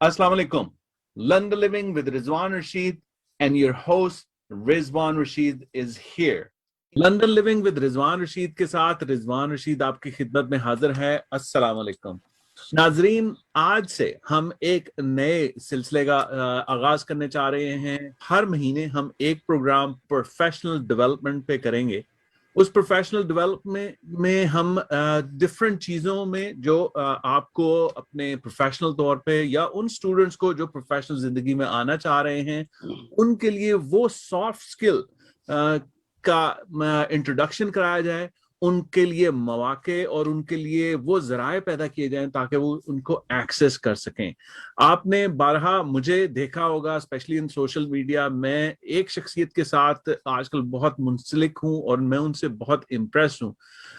Assalamu alaikum. London Living with Rizwan Rasheed and your host Rizwan Rasheed is here. London living with Rizwan Rashid के साथ रिजवान रशीद आपकी खिदमत में हाजिर है। अस्सलाम वालेकुम नाजरीन, आज से हम एक नए सिलसिले का आगाज करने चाह रहे हैं। हर महीने हम एक प्रोग्राम प्रोफेशनल डेवलपमेंट पे करेंगे। उस प्रोफेशनल डेवलपमेंट में हम डिफरेंट चीज़ों में जो आपको अपने प्रोफेशनल तौर पे या उन स्टूडेंट्स को जो प्रोफेशनल जिंदगी में आना चाह रहे हैं उनके लिए वो सॉफ्ट स्किल का इंट्रोडक्शन कराया जाए, उनके लिए मौके और उनके लिए वो जराए पैदा किए जाएं ताकि वो उनको एक्सेस कर सकें। आपने बारहा मुझे देखा होगा, स्पेशली इन सोशल मीडिया, मैं एक शख्सियत के साथ आजकल बहुत मुंसलिक हूं और मैं उनसे बहुत इम्प्रेस हूं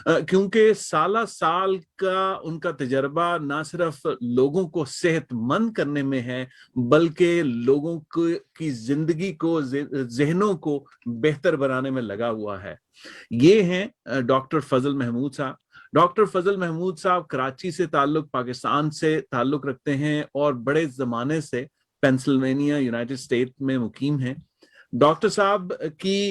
क्योंकि साला साल का उनका तजर्बा ना सिर्फ लोगों को सेहतमंद करने में है बल्कि लोगों की जिंदगी को, जहनों को बेहतर बनाने में लगा हुआ है। ये हैं डॉक्टर फजल महमूद साहब। डॉक्टर फजल महमूद साहब कराची से ताल्लुक, पाकिस्तान से ताल्लुक रखते हैं और बड़े जमाने से पेंसिल्वेनिया यूनाइटेड स्टेट में मुकीम हैं। डॉक्टर साहब की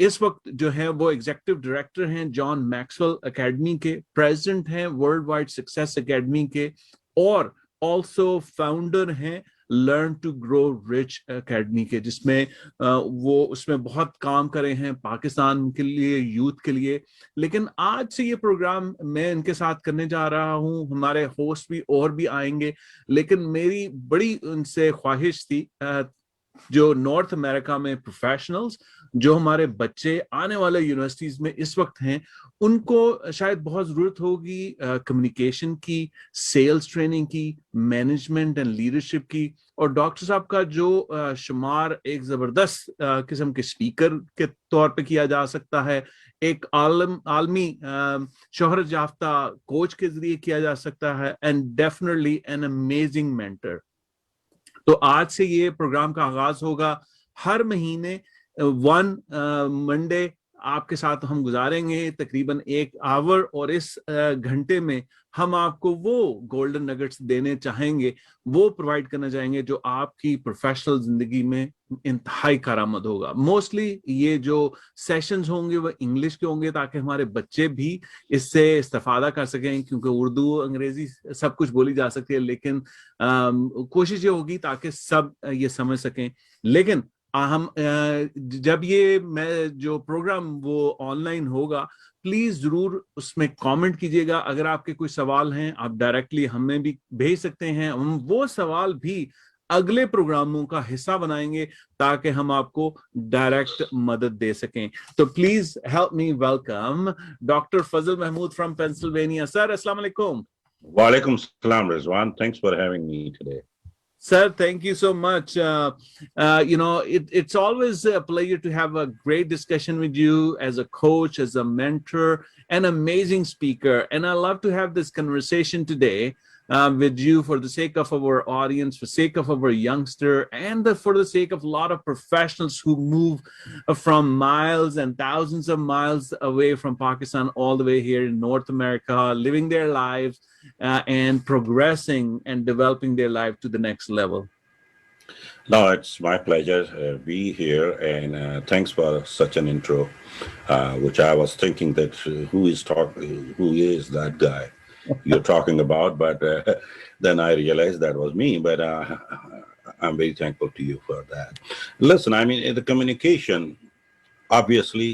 इस वक्त जो है वो एग्जीक्यूटिव डायरेक्टर हैं जॉन मैक्सवेल एकेडमी के, प्रेसिडेंट हैं वर्ल्ड वाइड सक्सेस एकेडमी के और ऑल्सो फाउंडर हैं learn to grow rich academy के, जिसमें वो उसमें बहुत काम करे हैं पाकिस्तान के लिए, यूथ के लिए। लेकिन आज से ये प्रोग्राम मैं इनके साथ करने जा रहा हूँ। हमारे होस्ट भी और भी आएंगे, लेकिन मेरी बड़ी उनसे ख्वाहिश थी जो नॉर्थ अमेरिका में प्रोफेशनल्स, जो हमारे बच्चे आने वाले यूनिवर्सिटीज में इस वक्त हैं, उनको शायद बहुत जरूरत होगी कम्युनिकेशन की, सेल्स ट्रेनिंग की, मैनेजमेंट एंड लीडरशिप की। और डॉक्टर साहब का जो शुमार एक जबरदस्त किस्म के स्पीकर के तौर पे किया जा सकता है, एक आलमी शोहरत याफ्ता कोच के जरिए किया जा सकता है, and definitely an amazing mentor. तो आज से ये प्रोग्राम का आगाज होगा। हर महीने वन मंडे आपके साथ हम गुजारेंगे तकरीबन 1 आवर, और इस घंटे में हम आपको वो गोल्डन नगेट्स देने चाहेंगे, वो प्रोवाइड करना चाहेंगे जो आपकी प्रोफेशनल जिंदगी में इंतहाई कारआमद होगा। मोस्टली ये जो सेशंस होंगे वो इंग्लिश के होंगे ताकि हमारे बच्चे भी इससे इस्तेफादा कर सकें, क्योंकि उर्दू अंग्रेजी सब कुछ बोली जा सकती है, लेकिन कोशिश ये होगी ताकि सब ये समझ सकें। लेकिन हम जब ये मैं जो प्रोग्राम वो ऑनलाइन होगा, प्लीज जरूर उसमें कमेंट कीजिएगा। अगर आपके कोई सवाल हैं आप डायरेक्टली हमें भी भेज सकते हैं, हम वो सवाल भी अगले प्रोग्रामों का हिस्सा बनाएंगे ताकि हम आपको डायरेक्ट मदद दे सकें। तो please help me welcome doctor Fazal Mahmood from Pennsylvania. Sir अस्सलाम वालेकुम। Walaikum salam, Rizwan. Thanks for having me today. Sir, thank you so much. It's always a pleasure to have a great discussion with you as a coach, as a mentor, an amazing speaker. And I love to have this conversation today with you for the sake of our audience, for the sake of our youngster, and for the sake of a lot of professionals who move from miles and thousands of miles away from Pakistan all the way here in North America, living their lives and progressing and developing their life to the next level. No, it's my pleasure to be here, and thanks for such an intro, which I was thinking that who is that guy you're talking about, but then I realized that was me, but I'm very thankful to you for that. Listen, I mean, the communication obviously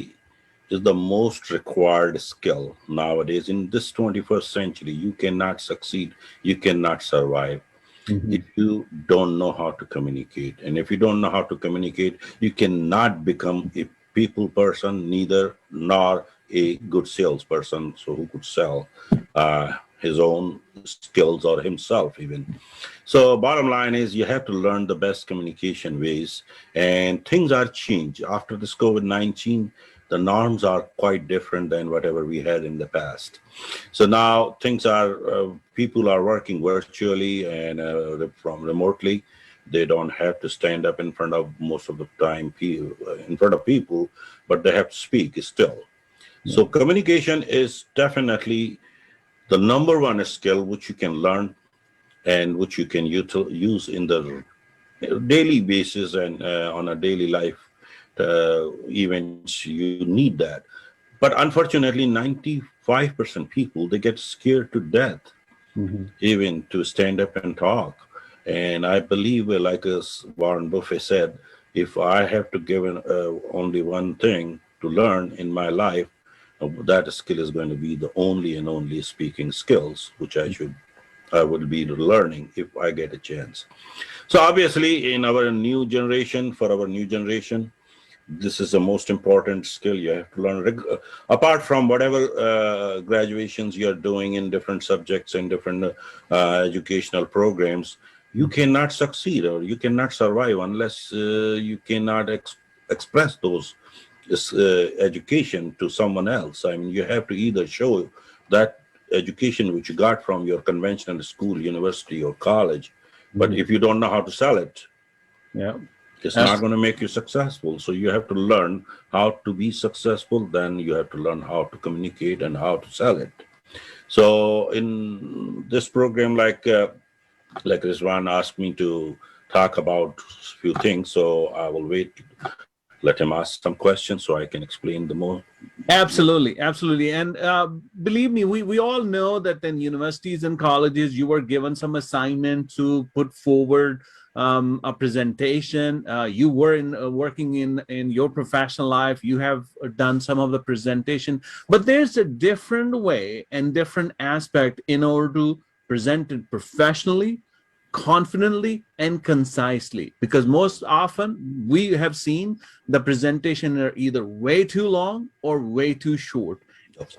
is the most required skill nowadays in this 21st century. You cannot succeed, you cannot survive if you don't know how to communicate. And if you don't know how to communicate, you cannot become a people person, neither nor a good salesperson, so who could sell his own skills or himself even. So bottom line is you have to learn the best communication ways, and things are changed after this COVID-19. The norms are quite different than whatever we had in the past. So now things are, people are working virtually and from remotely. They don't have to stand up in front of most of the time in front of people, but they have to speak still. Yeah. So communication is definitely the number one skill which you can learn and which you can use in the daily basis and on a daily life events. You need that. But unfortunately, 95% people, they get scared to death Mm-hmm. even to stand up and talk. And I believe, like as Warren Buffett said, if I have to give only one thing to learn in my life, that skill is going to be the only and only speaking skills, which I will be learning if I get a chance. So obviously, in our new generation, for our new generation, this is the most important skill you have to learn. Apart from whatever graduations you're doing in different subjects and different educational programs, you cannot succeed or you cannot survive unless you cannot express those education to someone else. I mean, you have to either show that education which you got from your conventional school, university, or college, but Mm-hmm. if you don't know how to sell it, Yeah. it's not Abs- going to make you successful. So you have to learn how to be successful. Then you have to learn how to communicate and how to sell it. So in this program, like Rizwan asked me to talk about a few things, so I will wait, let him ask some questions so I can explain the more. Absolutely, absolutely. And believe me, we all know that in universities and colleges, you were given some assignment to put forward a presentation. You were working in your professional life. You have done some of the presentation, but there's a different way and different aspect in order to present it professionally, confidently, and concisely. Because most often we have seen the presentation are either way too long or way too short,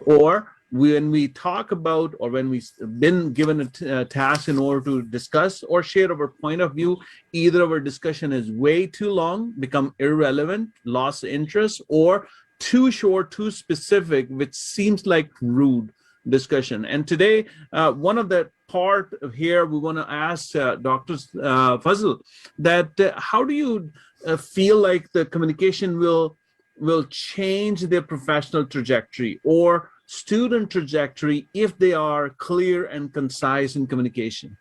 or when we talk about or when we've been given a task in order to discuss or share our point of view, either our discussion is way too long, become irrelevant, lost interest, or too short, too specific, which seems like rude discussion. And today, one of the part of here we want to ask Dr. Fazl that how do you feel like the communication will change their professional trajectory or student trajectory if they are clear and concise in communication?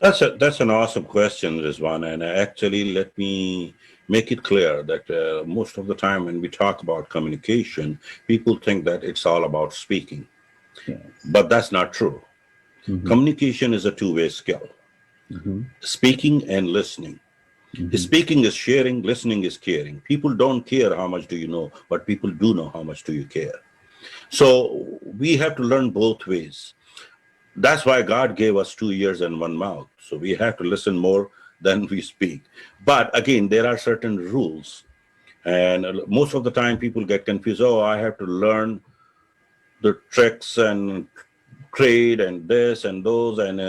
That's an awesome question, Rizwan. And actually, let me make it clear that most of the time when we talk about communication, people think that it's all about speaking, Yes. but that's not true. Mm-hmm. Communication is a two-way skill. Mm-hmm. Speaking and listening. Mm-hmm. Speaking is sharing, listening is caring. People don't care how much do you know, but people do know how much do you care. So we have to learn both ways. That's why God gave us 2 ears and one mouth. So we have to listen more than we speak. But again, there are certain rules. And most of the time people get confused. Oh, I have to learn the tricks and trade and this and those. And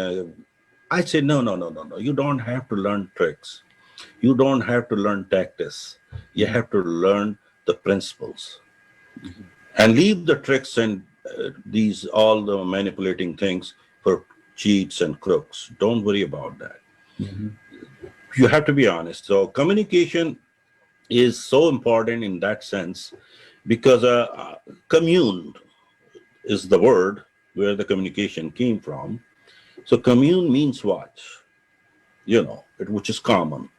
I say, no, no, no, no, no. You don't have to learn tricks. You don't have to learn tactics. You have to learn the principles and leave the tricks and these all the manipulating things for cheats and crooks. Don't worry about that. Mm-hmm. You have to be honest. So communication is so important in that sense because commune is the word where the communication came from. So commune means what? Which is common.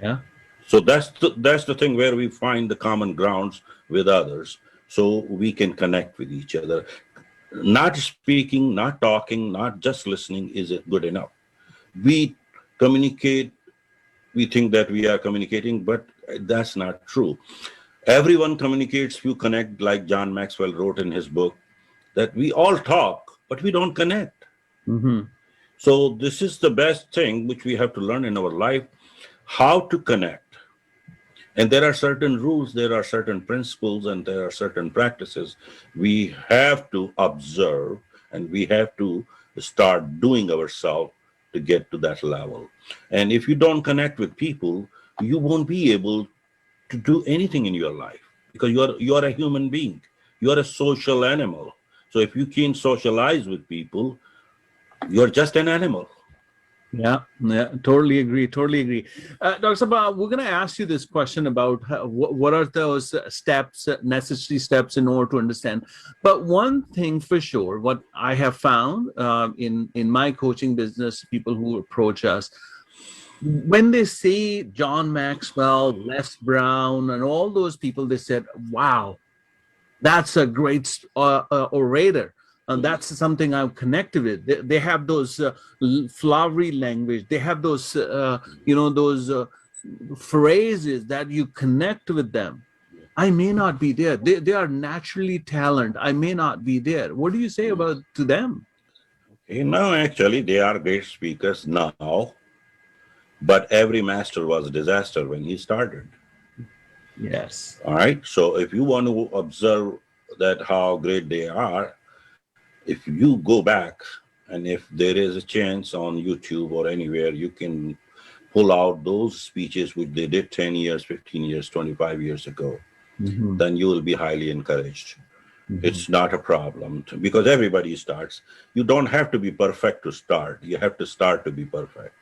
Yeah. So that's the thing where we find the common grounds with others, so we can connect with each other. Not speaking, not talking, not just listening is it good enough. We communicate. We think that we are communicating, but that's not true. Everyone communicates. You connect, like John Maxwell wrote in his book, that we all talk, but we don't connect. Mm-hmm. So this is the best thing which we have to learn in our life: how to connect. And there are certain rules, there are certain principles, and there are certain practices we have to observe and we have to start doing ourselves to get to that level. And if you don't connect with people, you won't be able to do anything in your life because you are a human being. You are a social animal. So if you can't socialize with people, you're just an animal. Yeah, totally agree. Totally agree. Dr. Sabah, we're going to ask you this question about what are those steps, necessary steps in order to understand. But one thing for sure, what I have found in my coaching business, people who approach us, when they see John Maxwell, Les Brown, and all those people, they said, wow, that's a great orator. And Mhm. that's something I'm connected with. They have those flowery language. They have those, those phrases that you connect with them. I may not be there. They are naturally talented. I may not be there. What do you say about to them? No, actually, they are great speakers now, but every master was a disaster when he started. Yes. All right. So if you want to observe that how great they are, if you go back and if there is a chance on YouTube or anywhere, you can pull out those speeches which they did 10 years, 15 years, 25 years ago, Mm-hmm. then you will be highly encouraged. Mm-hmm. It's not a problem because everybody starts. You don't have to be perfect to start. You have to start to be perfect.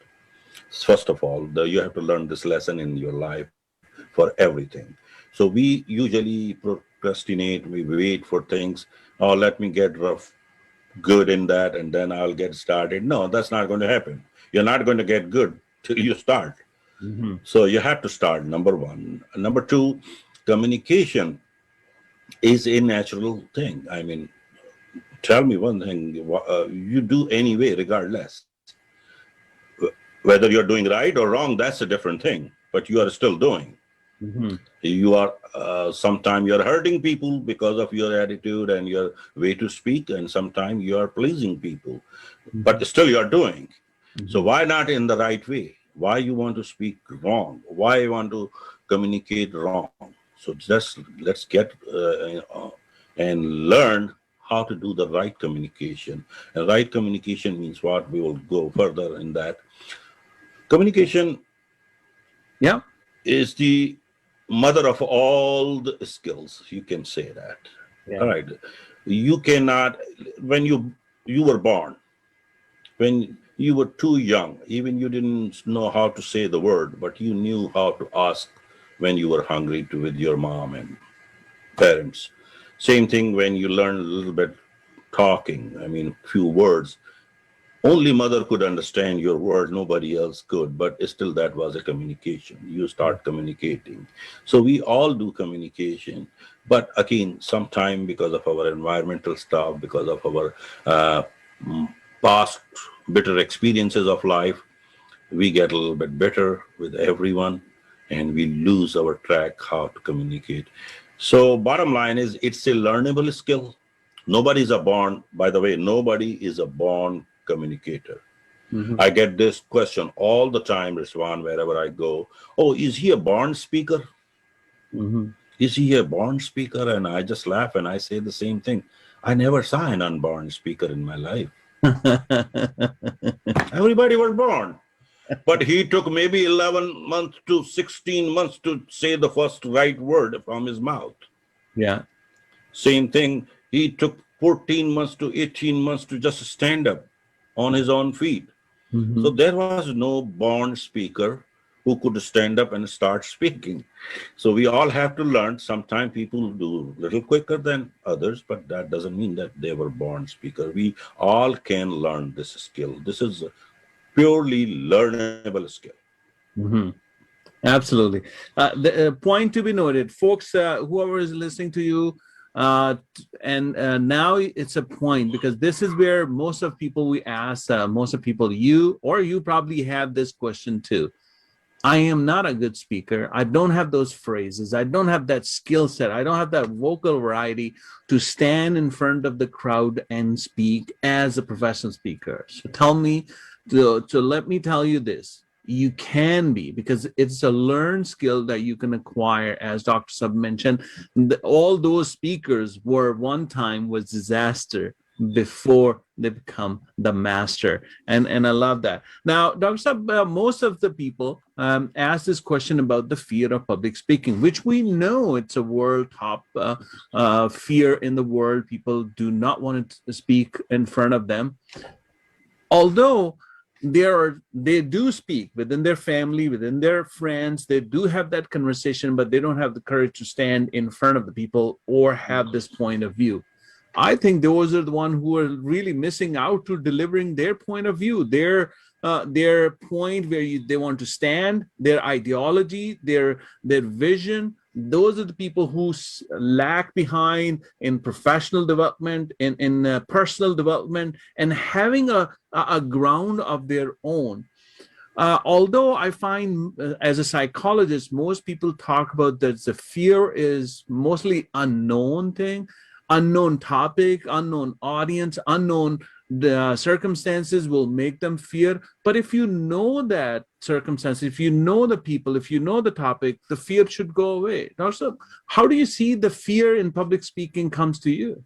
First of all, you have to learn this lesson in your life for everything. So we usually procrastinate, we wait for things. Oh, let me get rough, good in that, and then I'll get started. No, that's not going to happen. You're not going to get good till you start. Mm-hmm. So you have to start, number one. Number two, communication is a natural thing. I mean, tell me one thing, you do anyway, regardless. Whether you're doing right or wrong, that's a different thing, but you are still doing. Mm-hmm. You are sometimes you're hurting people because of your attitude and your way to speak, and sometimes you are pleasing people, but still you're doing. So Mm-hmm. why not in the right way? Why you want to speak wrong? Why you want to communicate wrong? So just let's get and learn how to do the right communication. And right communication means what? We will go further in that. Communication Yeah. is the mother of all the skills. You can say that. All Yeah. right. You cannot when you were born, when you were too young, even you didn't know how to say the word, but you knew how to ask when you were hungry to with your mom and parents. Same thing when you learn a little bit talking. I mean, few words. Only mother could understand your word, nobody else could, but still that was a communication. You Yeah. start communicating. So we all do communication, but again, sometime because of our environmental stuff, because of our uh, past bitter experiences of life, we get a little bit better with everyone and we lose our track how to communicate. So bottom line is it's a learnable skill. Nobody's a born, by the way, nobody is a born communicator. Mm-hmm. I get this question all the time, Rizwan, wherever I go. Oh, is he a born speaker? Mm-hmm. Is he a born speaker? And I just laugh and I say the same thing. I never saw an unborn speaker in my life. Everybody was born. But he took maybe 11 months to 16 months to say the first right word from his mouth. Yeah. Same thing, he took 14 months to 18 months to just stand up on his own feet. So Mm-hmm. there was no born speaker who could stand up and start speaking. So we all have to learn. Sometimes people do a little quicker than others, but that doesn't mean that they were born speaker. We all can learn this skill. This is a purely learnable skill. Mm-hmm. Absolutely. The point to be noted, folks, whoever is listening to you, and now it's a point because this is where most of people we ask, most of people, you probably have this question too. I am not a good speaker. I don't have those phrases. I don't have that skill set. I don't have that vocal variety to stand in front of the crowd and speak as a professional speaker. So let me tell you this. You can be because it's a learned skill that you can acquire, as Dr. Sub mentioned. All those speakers were one time was disaster before they become the master, and I love that. Now, Dr. Sab, most of the people ask this question about the fear of public speaking, which we know it's a world top fear in the world. People do not want to speak in front of them. Although they do speak within their family, within their friends. They do have that conversation, but they don't have the courage to stand in front of the people or have this point of view. I think those are the ones who are really missing out to delivering their point of view, their point where they want to stand, their ideology, their vision. Those are the people who lack behind in professional development, in personal development, and having a ground of their own. Although I find, as a psychologist, most people talk about that the fear is mostly unknown thing, unknown topic, unknown audience, unknown the circumstances will make them fear. But if you know that circumstance, if you know the people, if you know the topic, the fear should go away. Also, how do you see the fear in public speaking comes to you?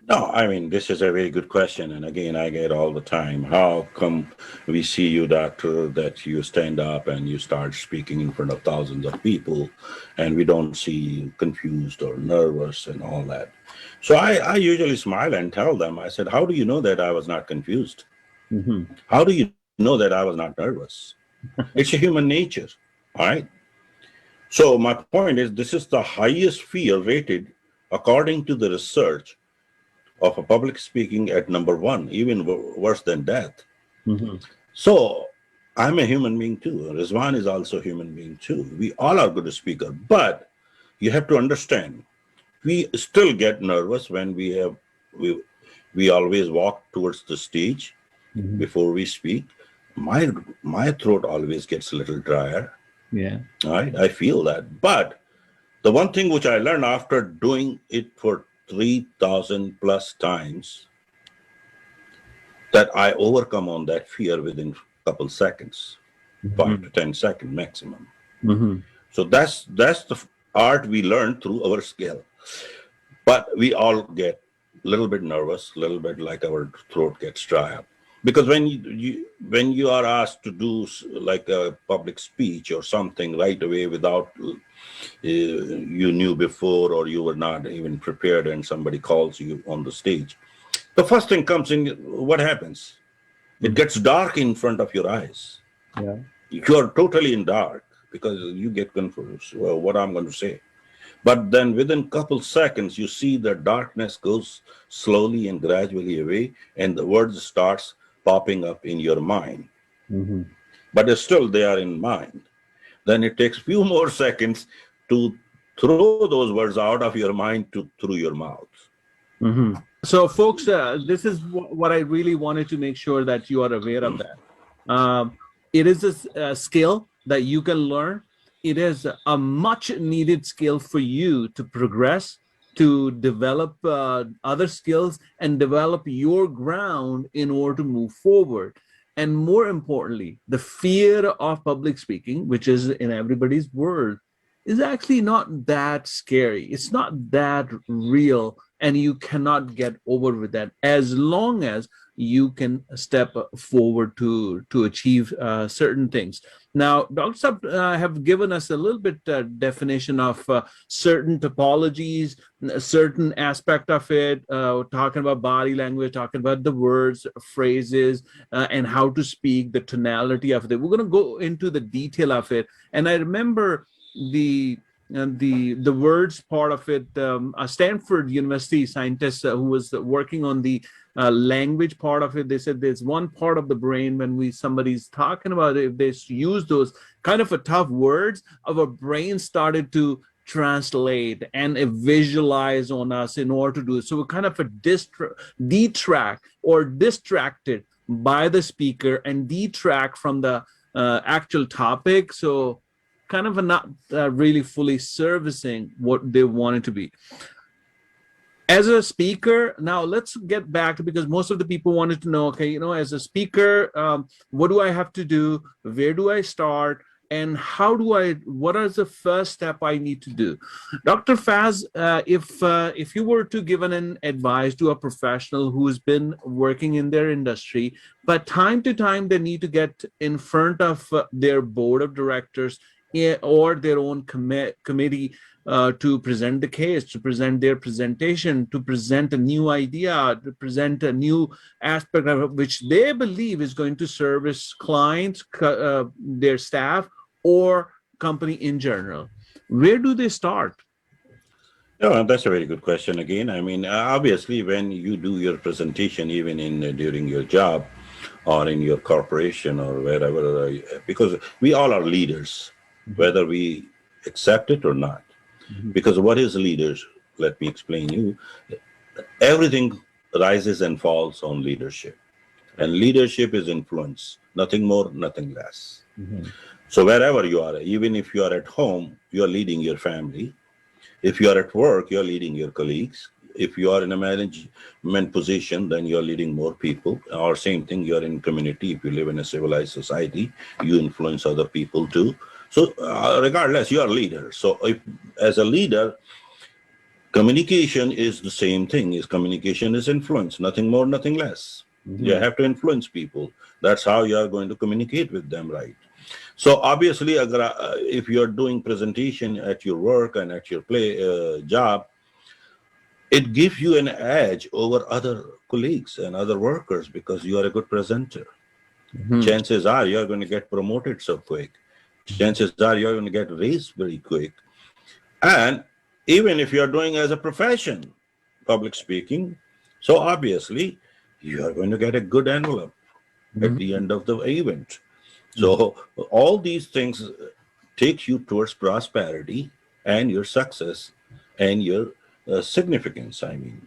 No, I mean, this is a very good question. And again, I get all the time. How come we see you, doctor, that you stand up and you start speaking in front of thousands of people and we don't see you confused or nervous and all that? So I usually smile and tell them, I said, how do you know that I was not confused? Mm-hmm. How do you know that I was not nervous? It's a human nature. All right. So my point is, this is the highest fear rated according to the research of a public speaking at number one, even worse than death. Mm-hmm. So I'm a human being too. Rizwan is also a human being too. We all are good speakers, but you have to understand, we still get nervous when we always walk towards the stage Mm-hmm. before we speak. My throat always gets a little drier. Yeah. Right? I feel that. But the one thing which I learned after doing it for 3,000 plus times, that I overcome on that fear within a couple seconds, 5 to 10 seconds maximum. Mm-hmm. So that's the art we learn through our skill. But we all get a little bit nervous, a little bit like our throat gets dry up. Because when you are asked to do like a public speech or something right away without you knew before or you were not even prepared and somebody calls you on the stage, the first thing comes in, what happens? It gets dark in front of your eyes. Yeah. You are totally in dark because you get confused. Well, what I'm going to say. But then within a couple seconds, you see the darkness goes slowly and gradually away and the words starts popping up in your mind. Mm-hmm. But still they are in mind. Then it takes few more seconds to throw those words out of your mind through your mouth. Mm-hmm. So, folks, this is what I really wanted to make sure that you are aware of that. It is a skill that you can learn. It is a much needed skill for you to progress, to develop other skills and develop your ground in order to move forward. And more importantly, the fear of public speaking, which is in everybody's world, is actually not that scary. It's not that real, and you cannot get over with that as long as you can step forward to achieve certain things. Now, Dr. Sab have given us a little bit definition of certain topologies, a certain aspect of it, talking about body language, talking about the words, phrases, and how to speak, the tonality of it. We're going to go into the detail of it. And I remember the words part of it. A Stanford University scientist who was working on the language part of it, they said there's one part of the brain when somebody's talking about it, if they use those kind of a tough words, our brain started to translate and visualize on us in order to do it. So we're kind of detract or distracted by the speaker and detract from the actual topic. So kind of not really fully servicing what they wanted to be. As a speaker, now let's get back, because most of the people wanted to know, okay, as a speaker, what do I have to do? Where do I start? And what is the first step I need to do? Dr. Faz, if you were to give an advice to a professional who's been working in their industry, but time to time they need to get in front of their board of directors or their own committee to present the case, to present their presentation, to present a new idea, to present a new aspect of it, which they believe is going to service clients, their staff, or company in general. Where do they start? Yeah, that's a very good question again. I mean, obviously, when you do your presentation, even in during your job or in your corporation or wherever, because we all are leaders, whether we accept it or not. Mhm. Because what is leaders? Let me explain you. Everything rises and falls on leadership, and leadership is influence, nothing more, nothing less. Mhm. So wherever you are, even if you are at home, you are leading your family. If you are at work, you're leading your colleagues. If you are in a management position, then you're leading more people. Or same thing, you're in community. If you live in a civilized society, you influence other people too. So regardless, you are a leader. So if, as a leader, communication is the same thing. Is communication is influence, nothing more, nothing less. You Mhm. have to influence people. That's how you are going to communicate with them, right? So obviously, if you are doing presentation at your work and at your play job, it gives you an edge over other colleagues and other workers because you are a good presenter. Mhm. Chances are you are going to get promoted so quick. Chances are you are going to get raised very quick. And even if you are doing as a profession, public speaking, so obviously you are going to get a good envelope at Mhm. the end of the event. Mhm. So all these things take you towards prosperity and your success and your significance. I mean,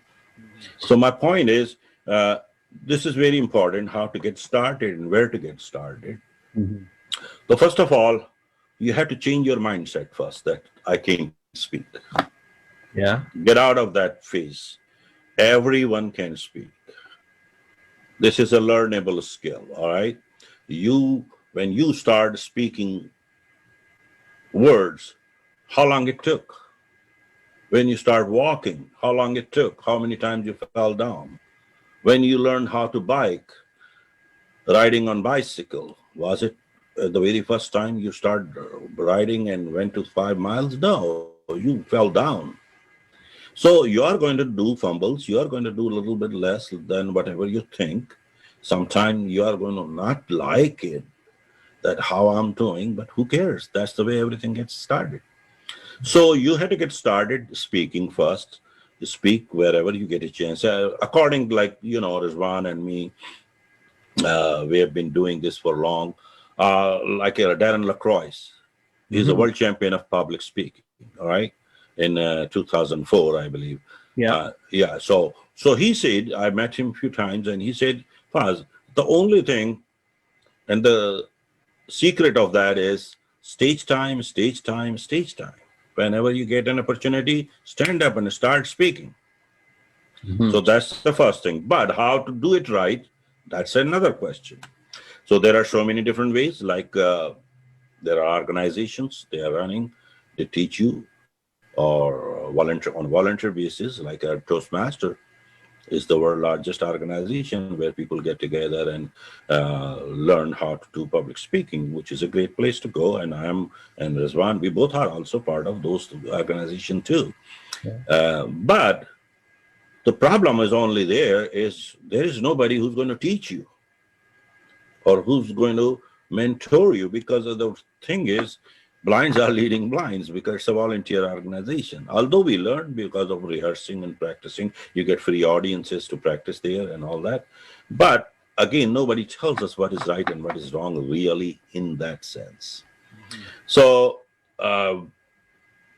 so my point is, uh, this is very important: how to get started and where to get started. Mhm. So first of all, you have to change your mindset first that I can't speak. Yeah. Get out of that phase. Everyone can speak. This is a learnable skill. All right. You when you start speaking words, how long it took? When you start walking, how long it took? How many times you fell down? When you learned how to bike, riding on bicycle, was it the very first time you started riding and went to 5 miles? No, you fell down. So you are going to do fumbles. You are going to do a little bit less than whatever you think. Sometimes you are going to not like it, that how I'm doing, but who cares? That's the way everything gets started. So you had to get started speaking first. You speak wherever you get a chance. According, like, Rizwan and me, we have been doing this for long. Like Darren LaCroix is a Mhm. world champion of public speaking, all right, in 2004, I believe. Yeah. Yeah, so he said, I met him a few times, and he said, Faz, the only thing and the secret of that is stage time, stage time, stage time. Whenever you get an opportunity, stand up and start speaking. Mhm. So that's the first thing. But how to do it right, that's another question. So there are so many different ways. Like there are organizations they are running, they teach you, or volunteer basis, like a Toastmaster is the world largest organization where people get together and learn how to do public speaking, which is a great place to go. And and Rizwan, we both are also part of those organization too. Yeah. But the problem is only there is nobody who's going to teach you or who's going to mentor you, because of the thing is, blinds are leading blinds because it's a volunteer organization. Although we learn because of rehearsing and practicing, you get free audiences to practice there and all that. But again, nobody tells us what is right and what is wrong really in that sense. Mhm. So, uh,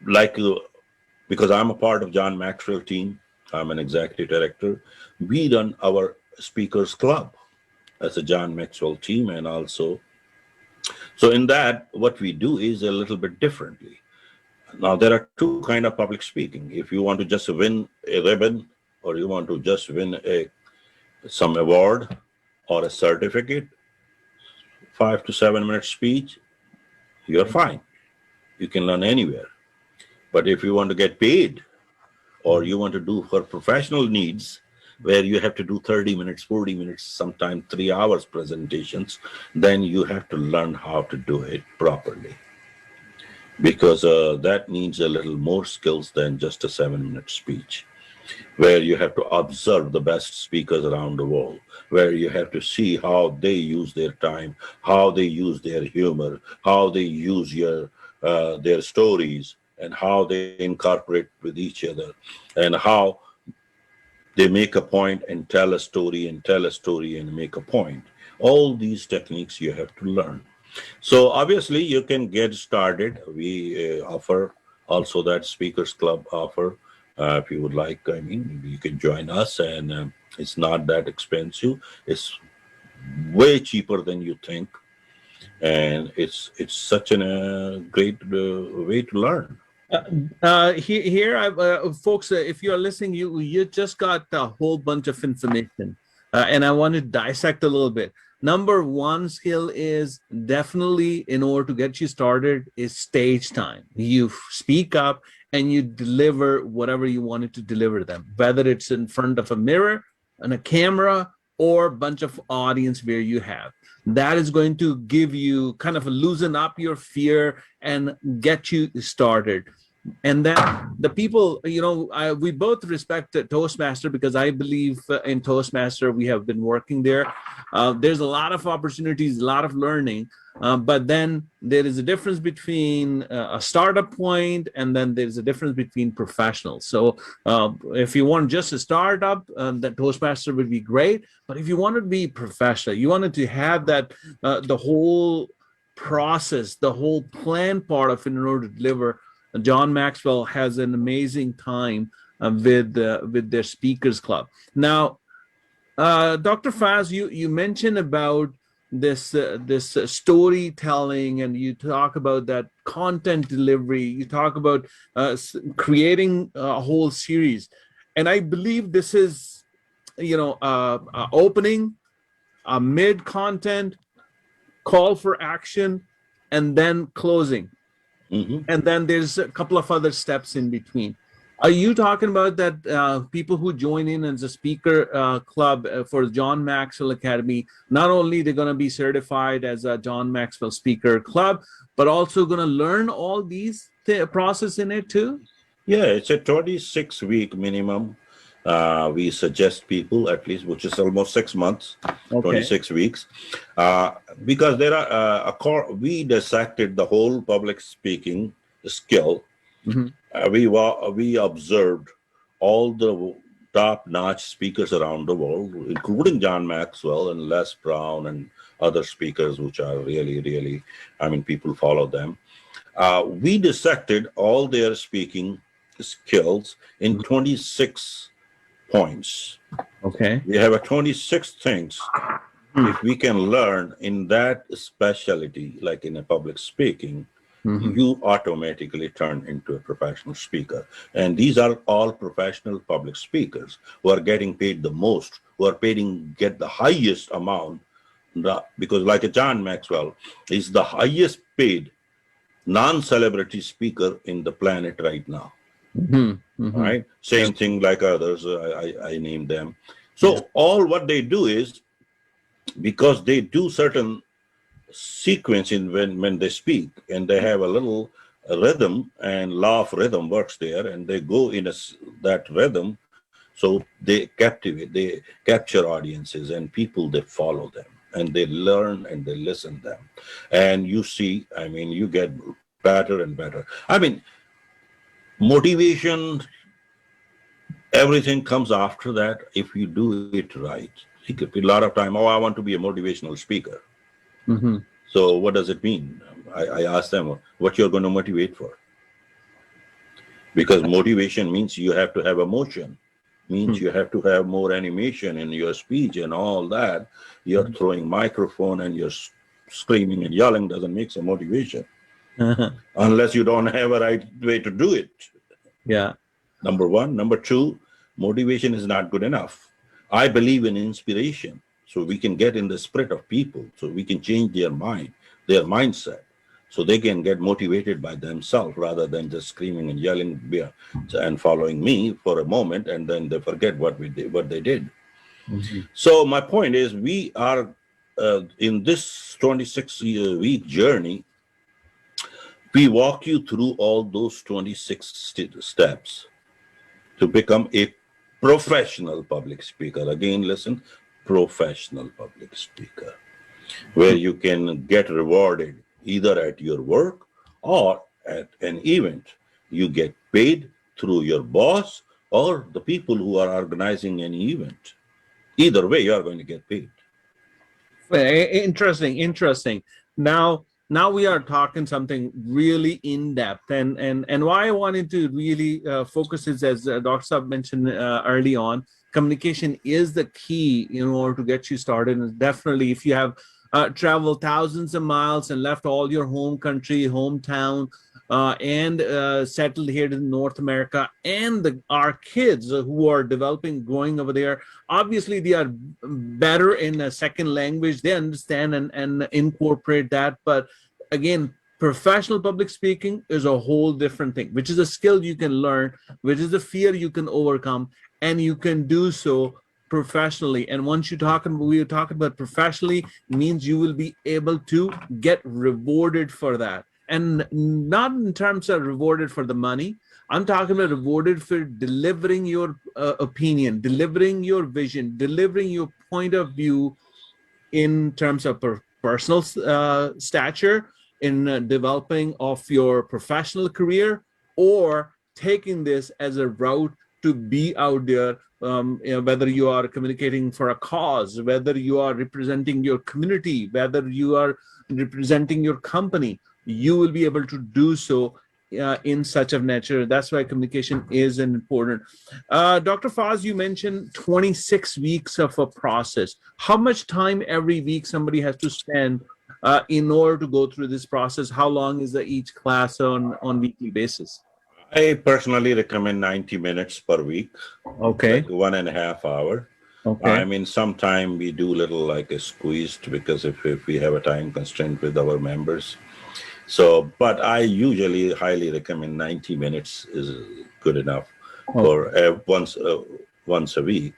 like, because I'm a part of John Maxwell team, I'm an executive director. We run our speakers club as a John Maxwell team, and also so in that, what we do is a little bit differently. Now there are two kind of public speaking. If you want to just win a ribbon, or you want to just win a some award or a certificate, 5 to 7 minute speech, you're fine. You can learn anywhere. But if you want to get paid, or Mhm. you want to do for professional needs, where you have to do 30 minutes, 40 minutes, sometimes 3 hours presentations, then you have to learn how to do it properly. because that needs a little more skills than just a 7-minute speech, where you have to observe the best speakers around the world, where you have to see how they use their time, how they use their humor, how they use their stories, and how they incorporate with each other, and how they make a point and tell a story and tell a story and make a point. All these techniques you have to learn. So obviously you can get started. We offer also that speakers club offer. If you would like, I mean, you can join us, and it's not that expensive. It's way cheaper than you think, and it's such a great way to learn. Here, folks, if you're listening, you just got a whole bunch of information, and I want to dissect a little bit. Number one skill is definitely, in order to get you started, is stage time. You speak up and you deliver whatever you wanted to deliver them, whether it's in front of a mirror, on a camera, or a bunch of audience where you have. That is going to give you kind of loosen up your fear and get you started. And then the people, we both respect Toastmaster, because I believe in Toastmaster. We have been working there. There's a lot of opportunities, a lot of learning, but then there is a difference between a startup point, and then there's a difference between professionals. So if you want just a startup, that Toastmaster would be great. But if you want to be professional, you wanted to have that the whole process, the whole plan part of it in order to deliver. John Maxwell has an amazing time with their speakers club. Now, Dr. Faz, you mentioned about this storytelling, and you talk about that content delivery. You talk about creating a whole series, and I believe this is opening, a mid content, call for action, and then closing. Hmm. And then there's a couple of other steps in between. Are you talking about that people who join in as a speaker club for John Maxwell Academy, not only they're going to be certified as a John Maxwell Speaker Club, but also going to learn all these process in it too? Yeah, it's a 26-week minimum. We suggest people at least, which is almost 6 months, Okay. 26 weeks, uh, because there are we dissected the whole public speaking skill. Mm-hmm. We observed all the top-notch speakers around the world, including John Maxwell and Les Brown and other speakers, which are really, really, I mean, people follow them. We dissected all their speaking skills in 26 points. Okay. We have a 26 things. If we can learn in that specialty, like in a public speaking, Mm-hmm. you automatically turn into a professional speaker. And these are all professional public speakers who are getting paid the most, who are get the highest amount, because like a John Maxwell is the highest paid non-celebrity speaker in the planet right now. Mm-hmm. All Mm-hmm. right. Same thing like others. I named them. So all what they do is, because they do certain sequence in when they speak, and they have a little rhythm, and law of rhythm works there, and they go in that rhythm. So they capture audiences and people, they follow them and they learn and they listen them. And you see, I mean, you get better and better. I mean, motivation, everything comes after that if you do it right. It could be a lot of time, oh, I want to be a motivational speaker. Mm-hmm. So what does it mean? I ask them what you're going to motivate for. Because motivation means you have to have emotion, means you have to have more animation in your speech and all that. You're throwing microphone and you're screaming and yelling doesn't make some motivation unless you don't have a right way to do it. Yeah. Number one. Number two, motivation is not good enough. I believe in inspiration. So we can get in the spirit of people, so we can change their mind, their mindset, so they can get motivated by themselves rather than just screaming and yelling and following me for a moment, and then they forget what they did. Mm-hmm. So my point is, we are in this 26-week journey We walk you through all those 26 steps to become a professional public speaker. Again, listen, professional public speaker, where you can get rewarded either at your work or at an event. You get paid through your boss or the people who are organizing any event. Either way, you are going to get paid. Interesting, interesting. Now we are talking something really in depth, and why I wanted to really focus is, as Dr. Saab mentioned early on, communication is the key in order to get you started. And definitely, if you have traveled thousands of miles and left all your home country, hometown, and settled here in North America, and our kids who are developing, growing over there, obviously they are better in a second language. They understand and incorporate that. But again, professional public speaking is a whole different thing, which is a skill you can learn, which is a fear you can overcome, and you can do so professionally. And once we are talking about professionally, means you will be able to get rewarded for that, and not in terms of rewarded for the money. I'm talking about rewarded for delivering your opinion, delivering your vision, delivering your point of view in terms of personal stature, in developing of your professional career, or taking this as a route to be out there, whether you are communicating for a cause, whether you are representing your community, whether you are representing your company, you will be able to do so in such a nature. That's why communication is important. Dr. Faz, you mentioned 26 weeks of a process. How much time every week somebody has to spend in order to go through this process? How long is each class on weekly basis? I personally recommend 90 minutes per week, Okay. like 1.5 hours. Okay. I mean, sometime we do little like a squeezed because if we have a time constraint with our members. So, but I usually highly recommend 90 minutes is good enough for once a week.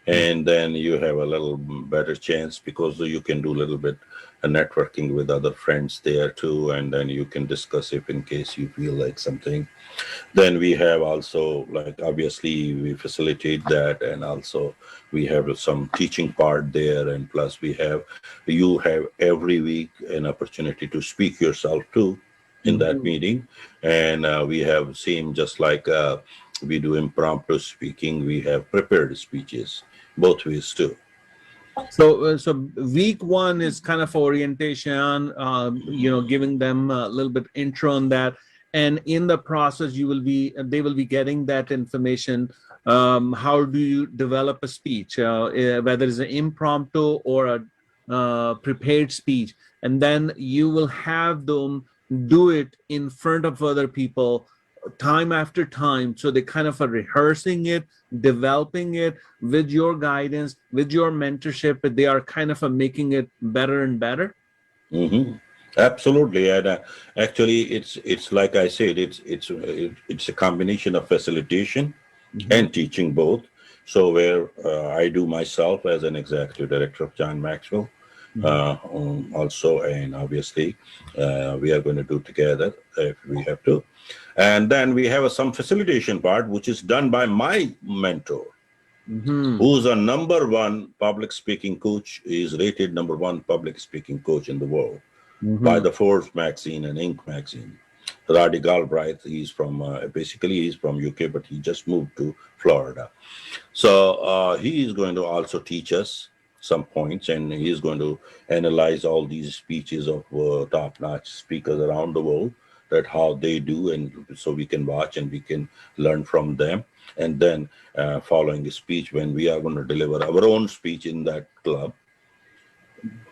And then you have a little better chance because you can do a little bit of networking with other friends there too. And then you can discuss if in case you feel like something. Then we have also, like, obviously we facilitate that, and also we have some teaching part there, and plus you have every week an opportunity to speak yourself too in that meeting. And we have same, just like we do impromptu speaking, we have prepared speeches both ways too. So week one is kind of orientation, giving them a little bit intro on that, and in the process, they will be getting that information. How do you develop a speech, whether it's an impromptu or a prepared speech, and then you will have them do it in front of other people time after time. So they kind of are rehearsing it, developing it with your guidance, with your mentorship, but they are kind of making it better and better. Mm-hmm. Absolutely, and actually, it's like I said, it's a combination of facilitation and teaching both. So where I do myself as an executive director of John Maxwell, also, and obviously we are going to do together if we have to. And then we have some facilitation part, which is done by my mentor, who's a #1 public speaking coach. Is rated #1 public speaking coach in the world by the Forbes magazine and Inc. magazine. Roddy Galbraith, he's from UK, but he just moved to Florida. So he is going to also teach us some points, and he is going to analyze all these speeches of top-notch speakers around the world, that how they do, and so we can watch and we can learn from them. And then following the speech, when we are going to deliver our own speech in that club,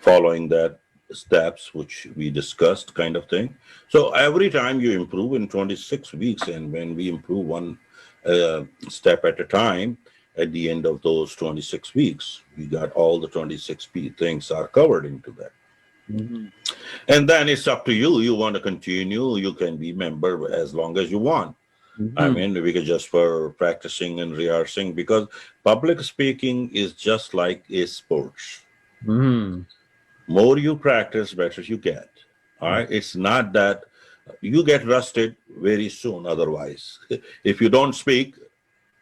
following that steps which we discussed, kind of thing. So every time you improve in 26 weeks, and when we improve one step at a time, at the end of those 26 weeks, we got all the 26 things are covered into that. And then it's up to you. You want to continue, you can be member as long as you want. I mean, we could just for practicing and rehearsing, because public speaking is just like a sports. More you practice, better you get. All right. It's not that you get rusted very soon otherwise. If you don't speak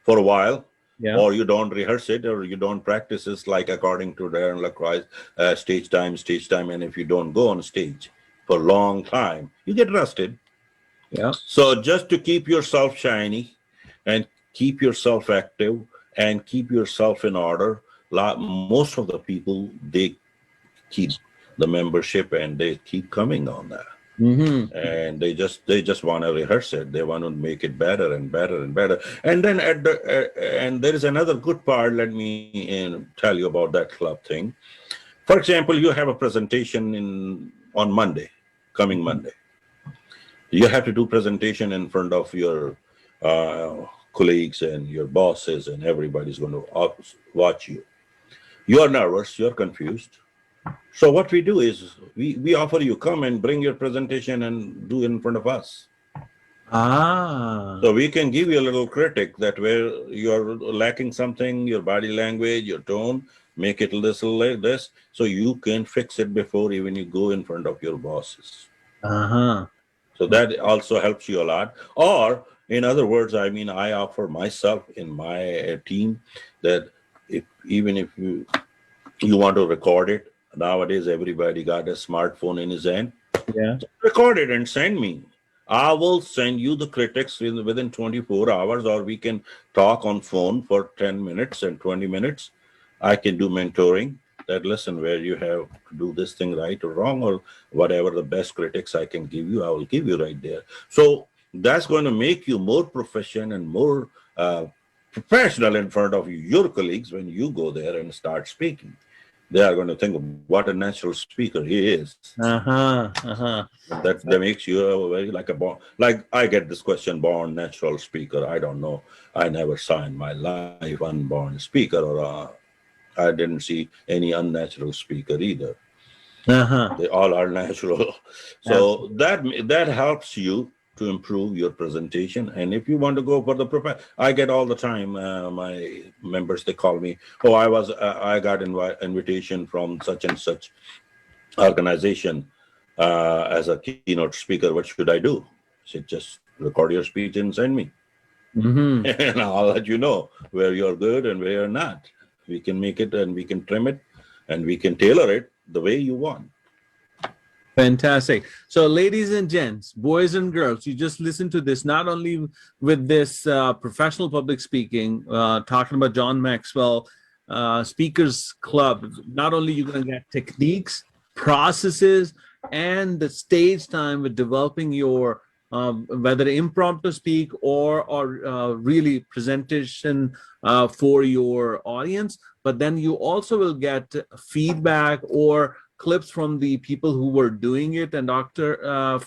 for a while, Yeah. or you don't rehearse it, or you don't practice it, like according to Darren LaCroix, stage time, and if you don't go on stage for a long time, you get rusted. Yeah. So just to keep yourself shiny and keep yourself active and keep yourself in order, most of the people, they keep the membership and they keep coming on that. Mm-hmm. And they just want to rehearse it. They want to make it better and better and better. And then and there is another good part. Let me tell you about that club thing. For example, you have a presentation on Monday, coming Monday. You have to do presentation in front of your colleagues and your bosses, and everybody's going to watch you. You are nervous, you're confused. So what we do is we offer you, come and bring your presentation and do it in front of us. Ah. So we can give you a little critic that where you're lacking something, your body language, your tone, make it a little like this, so you can fix it before even you go in front of your bosses. Uh-huh. So that also helps you a lot. Or in other words, I mean, I offer myself in my team that even if you want to record it, nowadays everybody got a smartphone in his hand. Yeah. Record it and send me. I will send you the critics within 24 hours, or we can talk on phone for 10 minutes and 20 minutes. I can do mentoring that, listen, where you have to do this thing right or wrong, or whatever the best critics I can give you, I will give you right there. So that's going to make you more professional and more professional in front of your colleagues when you go there and start speaking. They are going to think, what a natural speaker he is. Uh-huh. Uh-huh. That makes you a very like a born, like I get this question, born natural speaker. I don't know. I never saw in my life unborn speaker, or I didn't see any unnatural speaker either. Uh-huh. They all are natural. So Absolutely. that helps you to improve your presentation. And if you want to go for the I get all the time my members, they call me, oh, I got invitation from such and such organization as a keynote speaker. What should I do? I said, just record your speech and send me, Mm-hmm. and I'll let you know where you're good and where you're not. We can make it and we can trim it and we can tailor it the way you want. Fantastic. So, ladies and gents, boys and girls, you just listen to this, not only with this professional public speaking, talking about John Maxwell Speakers Club, not only you're going to get techniques, processes, and the stage time with developing your whether impromptu speak or really presentation for your audience, but then you also will get feedback or clips from the people who were doing it. And Dr.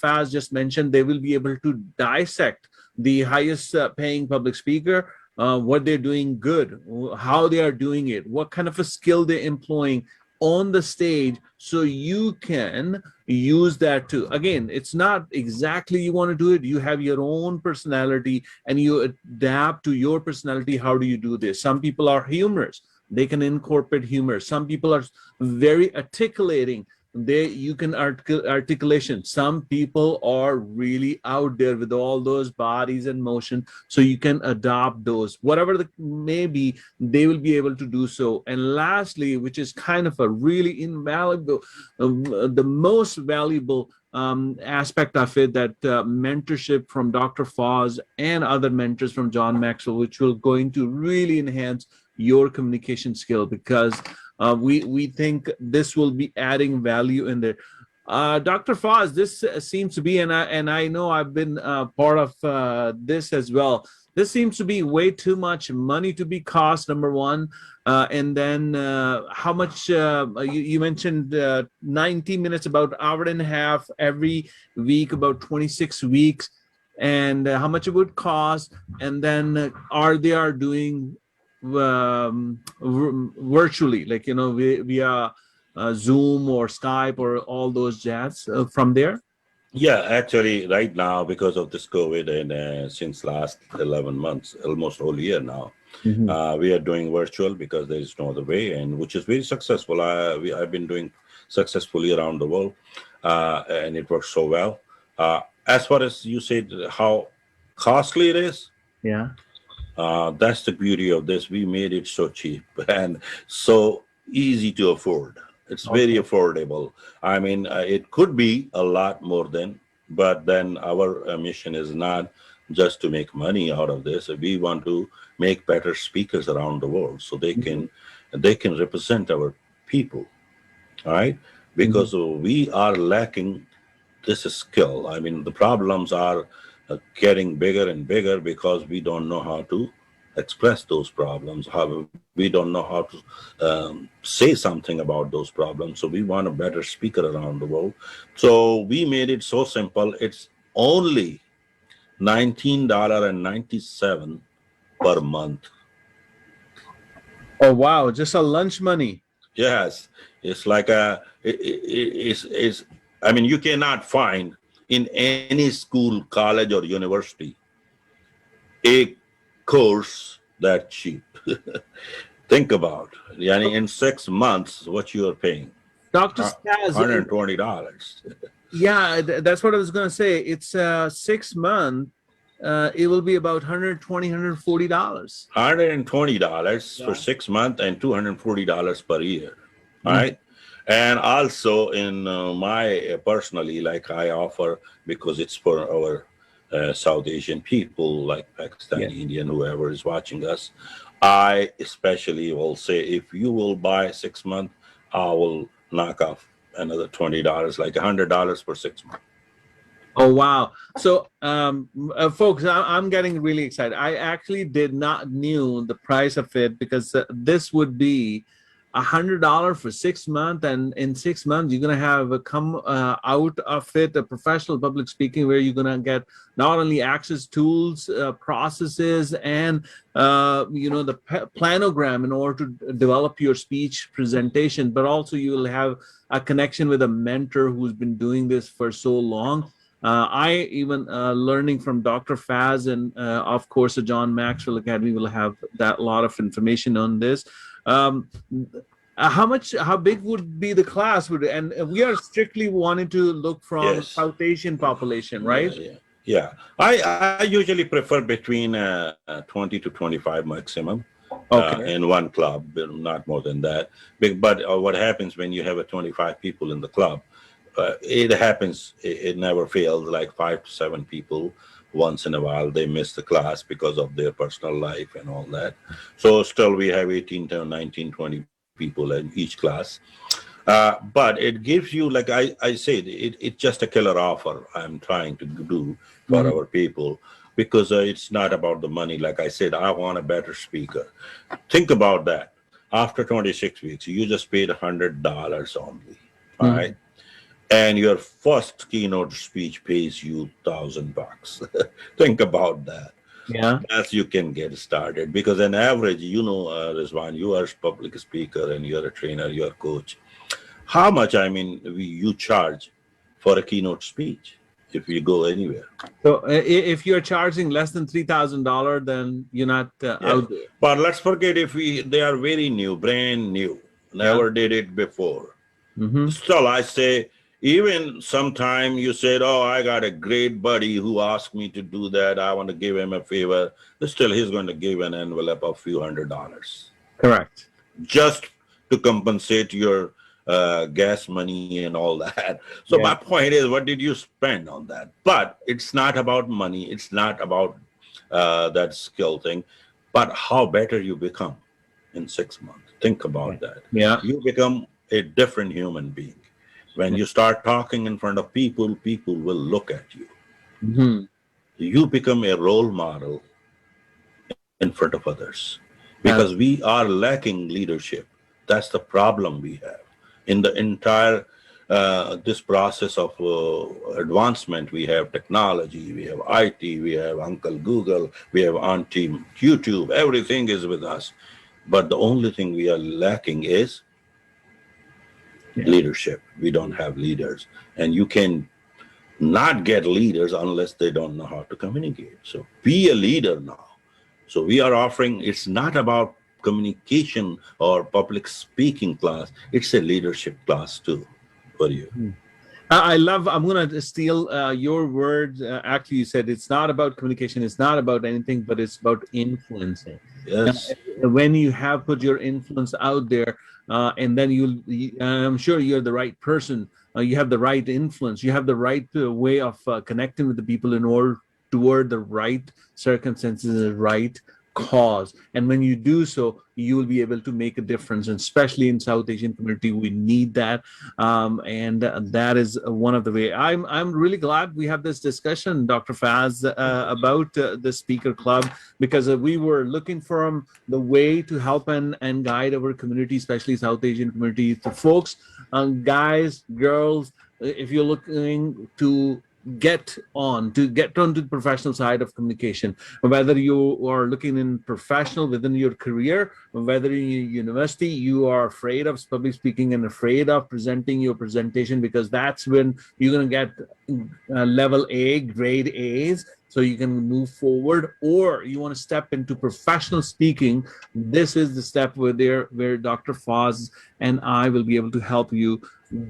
Faz just mentioned they will be able to dissect the highest paying public speaker, what they're doing good, how they are doing it, what kind of a skill they're employing on the stage, so you can use that too. Again, it's not exactly you want to do it. You have your own personality and you adapt to your personality. How do you do this? Some people are humorous, they can incorporate humor. Some people are very articulating, you can articulation. Some people are really out there with all those bodies and motion, so you can adopt those, whatever the may be, they will be able to do so. And lastly, which is kind of a really invaluable, the most valuable aspect of it, that mentorship from Dr. Foz and other mentors from John Maxwell, which will going to really enhance your communication skill, because we think this will be adding value in there. Dr. Foz, this seems to be, and I know I've been part of this as well. This seems to be way too much money to be cost, number one. And then how much, you mentioned 90 minutes, about an hour and a half every week, about 26 weeks, and how much it would cost. And then are doing virtually, like, via Zoom or Skype or all those jazz from there? Yeah, actually, right now, because of this COVID, and since last 11 months, almost whole year now, Mhm. we are doing virtual because there is no other way, and which is very successful. I've been doing successfully around the world, and it works so well. as far as you said, how costly it is, Yeah. that's the beauty of this. We made it so cheap and so easy to afford. It's very Okay. affordable. I mean, it could be a lot more than, but then our mission is not just to make money out of this. We want to make better speakers around the world so Mhm. they can represent our people, all right? Mhm. Because we are lacking this skill. I mean, the problems are getting bigger and bigger because we don't know how to express those problems. How we don't know how to say something about those problems. So we want a better speaker around the world. So we made it so simple. It's only $19.97 per month. Oh wow, just a lunch money. Yes, it's like it's. I mean, you cannot find in any school, college, or university a course that cheap. Think about, yani in 6 months, what you are paying, Dr. Staz, $120. yeah, that's what I was going to say. It's 6 month. It will be about 120, $140. $120 for Yeah. 6 months and $240 per year. All Mhm. right. And also in my personally, like I offer, because it's for our South Asian people, like Yeah. Pakistani, Indian, whoever is watching us, I especially will say, if you will buy 6 months, I will knock off another $20, like $100 for 6 months. Oh wow! So, folks, I'm getting really excited. I actually did not knew the price of it because this would be $100 for 6 months, and in 6 months you're gonna have come out of it a professional public speaking where you're gonna get not only access tools, processes, and the planogram in order to develop your speech presentation, but also you will have a connection with a mentor who's been doing this for so long. I even learning from Dr. Faz and of course the John Maxwell Academy will have that lot of information on this. Um, how big would be the class? And we are strictly wanting to look from Yes. South Asian population, Yeah, right? yeah, yeah. I usually prefer between 20 to 25 maximum Okay. in one club, but not more than that. But what happens when you have a 25 people in the club? It happens. It never fails. Like 5 to 7 people, once in a while, they miss the class because of their personal life and all that. So still, we have 18 to 19, 20 people in each class. But it gives you, like I said, it's just a killer offer I'm trying to do for Mhm. our people because it's not about the money. Like I said, I want a better speaker. Think about that. After 26 weeks, you just paid $100 only. All right. Mhm. And your first keynote speech pays you $1,000. Think about that. Yeah. As you can get started because an average, Rizwan, you are a public speaker and you're a trainer, you're a coach. How much, I mean, you charge for a keynote speech if you go anywhere? So if you're charging less than $3,000, then you're not Yeah. out there. But let's forget if they are very new, brand new, Yeah. never did it before. Hmm. Still, I say, even sometime you said, oh, I got a great buddy who asked me to do that. I want to give him a favor. Still, he's going to give an envelope of few $100 Correct. just to compensate your gas money and all that. So my Yeah. point is, what did you spend on that? But it's not about money. It's not about that skill thing, but how better you become in 6 months. Think Yeah. about that. Yeah. You become a different human being. When you start talking in front of people, people will look at you. Hmm. You become a role model in front of others because we are lacking leadership. That's the problem we have in the entire this process of advancement. We have technology, we have IT, we have Uncle Google, we have Auntie YouTube. Everything is with us, but the only thing we are lacking is Yeah. leadership. We don't have leaders, and you can not get leaders unless they don't know how to communicate. So be a leader now. So we are offering, it's not about communication or public speaking class, it's a leadership class too for you. I'm going to steal your words. Actually, you said it's not about communication, it's not about anything, but it's about influencing. Uh, Yes. when you have put your influence out there, and then I'm sure you're the right person, you have the right influence, you have the right way of connecting with the people in order toward the right circumstances, the right cause. And when you do so, you will be able to make a difference. And especially in South Asian community, we need that. And that is one of the way. I'm really glad we have this discussion, Dr. Faz, about the Speaker Club, because we were looking for the way to help and guide our community, especially South Asian community, to folks, guys, girls. If you're looking to get onto the professional side of communication, whether you are looking in professional within your career, whether in university you are afraid of public speaking and afraid of presenting your presentation, because that's when you're going to get level A, grade A's, so you can move forward, or you want to step into professional speaking. This is the step where Dr. Foz and I will be able to help you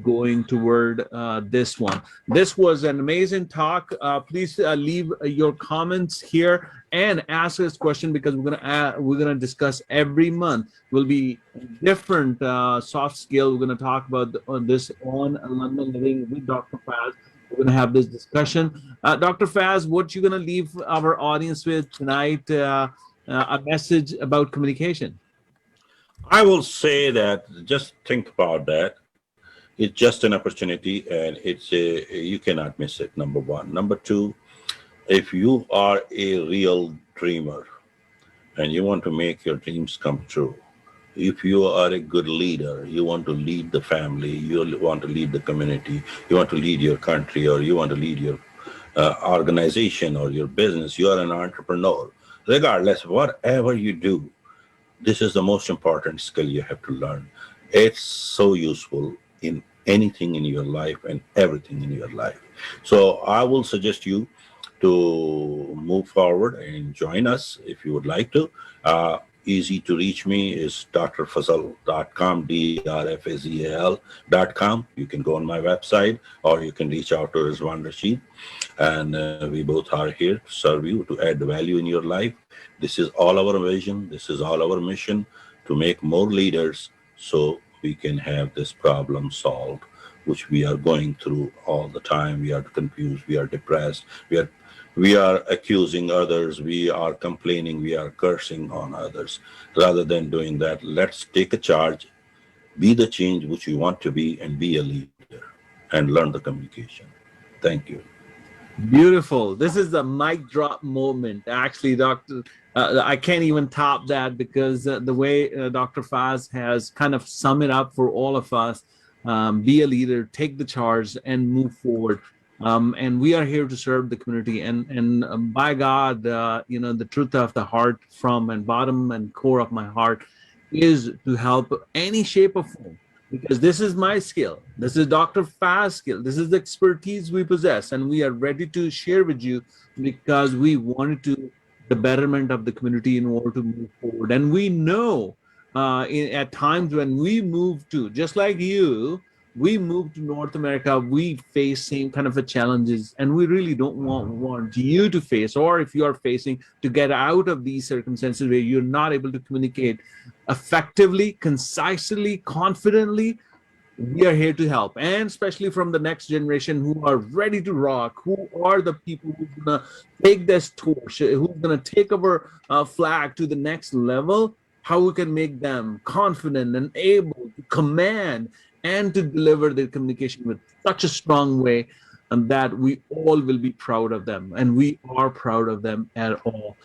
going toward this one. This was an amazing talk. Please leave your comments here and ask us question, because we're gonna discuss every month. Will be different soft skill. We're gonna talk about this on London Living with Dr. Faz. We're gonna have this discussion. Dr. Faz, what you gonna leave our audience with tonight? A message about communication. I will say that just think about that. It's just an opportunity, and you cannot miss it. Number one. Number two, if you are a real dreamer and you want to make your dreams come true, if you are a good leader, you want to lead the family, you want to lead the community, you want to lead your country, or you want to lead your organization or your business, you are an entrepreneur. Regardless, whatever you do, this is the most important skill you have to learn. It's so useful in anything in your life and everything in your life. So I will suggest you to move forward and join us if you would like to. Easy to reach me is drfazal.com, drfazal.com. You can go on my website, or you can reach out to Rizwan Rasheed. And we both are here to serve you, to add value in your life. This is all our vision. This is all our mission, to make more leaders so we can have this problem solved, which we are going through all the time. We are confused. We are depressed. We are accusing others. We are complaining. We are cursing on others. Rather than doing that, let's take a charge, be the change which you want to be, and be a leader and learn the communication. Thank you. Beautiful. This is the mic drop moment. Actually, Doctor, I can't even top that, because the way Dr. Faz has kind of sum it up for all of us. Be a leader, take the charge, and move forward. And we are here to serve the community. And by God, the truth of the heart, from and bottom and core of my heart, is to help any shape or form, because this is my skill. This is Dr. Faz's skill. This is the expertise we possess, and we are ready to share with you, because we wanted to the betterment of the community in order to move forward. And we know at times when we move to, just like you, we move to North America, we face same kind of a challenges, and we really don't want you to face, or if you are facing, to get out of these circumstances where you're not able to communicate effectively, concisely, confidently. We are here to help, and especially from the next generation who are ready to rock, who are the people who's gonna take this torch, who's gonna take our flag to the next level. How we can make them confident and able to command and to deliver their communication with such a strong way, and that we all will be proud of them, and we are proud of them at all.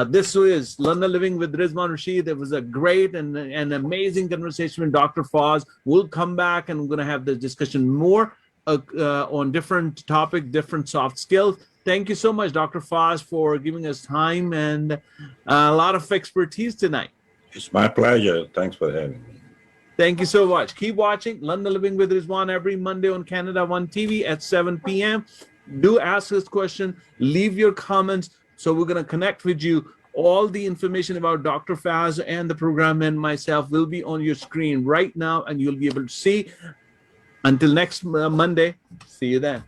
This is London Living with Rizwan Rasheed. It was a great and amazing conversation with Dr. Foz. We'll come back and we're going to have this discussion more on different topic, different soft skills. Thank you so much, Dr. Foz, for giving us time and a lot of expertise tonight. It's my pleasure. Thanks for having me. Thank you so much. Keep watching London Living with Rizwan every Monday on Canada One TV at 7 p.m. Do ask us questions, leave your comments. So we're going to connect with you. All the information about Dr. Faz and the program and myself will be on your screen right now, and you'll be able to see. Until next Monday, see you then.